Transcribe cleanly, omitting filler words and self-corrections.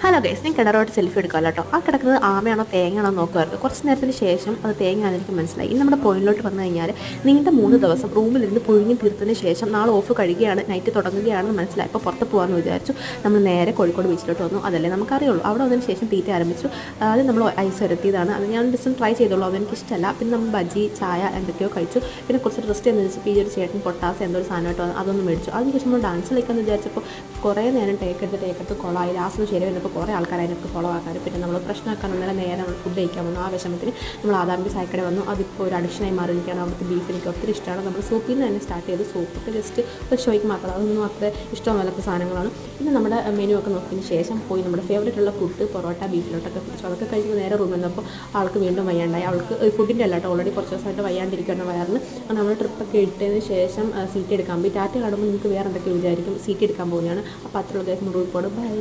Hello guys, ഞാൻ കിണറോട്ട് selfie എടുക്കാമല്ലോ കേട്ടോ. ആ കിടക്കുന്നത് ആമയാണോ തേങ്ങയാണോ നോക്കുമായിരുന്നു. കുറച്ച് നേരത്തിന് ശേഷം അത് തേങ്ങയാണെന്ന് എനിക്ക് മനസ്സിലായി. ഇനി നമ്മുടെ പോയിന്റിലോട്ട് വന്നു കഴിഞ്ഞാൽ നീണ്ട 3 ദിവസം റൂമിലിരുന്ന് പുഴുങ്ങി തീർത്തതിന് ശേഷം നാളെ ഓഫ് കഴിയുകയാണ്, നൈറ്റ് തുടങ്ങുകയാണെന്ന് മനസ്സിലായി. ഇപ്പോൾ പുറത്ത് പോകാമെന്ന് വിചാരിച്ചു. നമ്മൾ നേരെ കോഴിക്കോട് ബീച്ചിലോട്ട് വന്നു. അതല്ലേ നമുക്കറിയുള്ളൂ. അവിടെ വന്നതിന് ശേഷം തീറ്റ ആരംഭിച്ചു. അത് നമ്മൾ ഐസ് വരുത്തിയതാണ്. അത് ഞാൻ ഡിസം ട്രൈ ചെയ്തോളൂ, അതെനിക്ക് ഇഷ്ടമല്ല. പിന്നെ നമ്മൾ ബജി, ചായ എന്തൊക്കെയോ കഴിച്ചു. പിന്നെ കുറച്ച് റെസ്റ്റ് എന്ന് വെച്ചാൽ ഈ ഒരു ചേട്ടൻ പൊട്ടാസ് എന്തോ ഒരു സാധനമായിട്ട് വന്നു, അതൊന്നും മേടിച്ചു. അതിന് ശേഷം നമ്മൾ ഡാൻസ് കളിക്കാമെന്ന് വിചാരിച്ചപ്പോൾ കുറേ നേരം ടേക്കെടുത്ത് കൊളായി. ലാസ്റ്റ് ശരി വന്നപ്പോൾ കുറേ ആൾക്കാർ അതിനൊക്കെ ഫോളോ ആക്കാനും പിന്നെ നമ്മൾ പ്രശ്നമാക്കാൻ വന്നാൽ നേരെ നമ്മൾ ഫുഡ് കഴിക്കാൻ വന്നു. ആ വിഷമത്തിന് നമ്മൾ ആദാമിൻ്റെ ചായക്കട വന്നു. അതിപ്പോൾ ഒരു അഡിക്ഷനായി മാറിയിരിക്കുകയാണ്. അവിടുത്തെ ബീഫ് എനിക്ക് ഒത്തിരി ഇഷ്ടമാണ്. നമ്മൾ സൂപ്പിൽ നിന്ന് തന്നെ സ്റ്റാർട്ട് ചെയ്തു. സൂപ്പൊക്കെ ജസ്റ്റ് ഒരു ഷോയ്ക്ക് മാത്രം, അതൊന്നും അത്ര ഇഷ്ടമല്ലാത്ത സാധനങ്ങളാണ്. പിന്നെ നമ്മുടെ മെനു ഒക്കെ നോക്കിയതിന് ശേഷം പോയി നമ്മുടെ ഫേവറേറ്റുള്ള ഫുഡ് പൊറോട്ട ബീഫിലോട്ടൊക്കെ പിടിച്ചു. അതൊക്കെ കഴിക്കുമ്പോൾ നേരെ റൂമിൽ നിന്നപ്പോൾ ആൾക്ക് വീണ്ടും വയ്യാണ്ടായി. അവൾക്ക് ഫുഡിൻ്റെ അല്ലാട്ടോ, ഓൾറെഡി കുറച്ച് ദിവസമായിട്ട് വയ്യാണ്ടിരിക്കുകയാണ് വയറിന്. നമ്മൾ ട്രിപ്പൊക്കെ ഇട്ടതിന് ശേഷം സീറ്റ് എടുക്കാൻ പോയി. ടാറ്റ കാണുമ്പോൾ നിങ്ങൾക്ക് വേറെ എന്തൊക്കെ വിചാരിക്കും. സീറ്റ് എടുക്കാൻ പോകുന്നതാണ്. അപ്പോൾ അത്രയുള്ള ദിവസം റൂമിൽ പോകണം. ബൈ.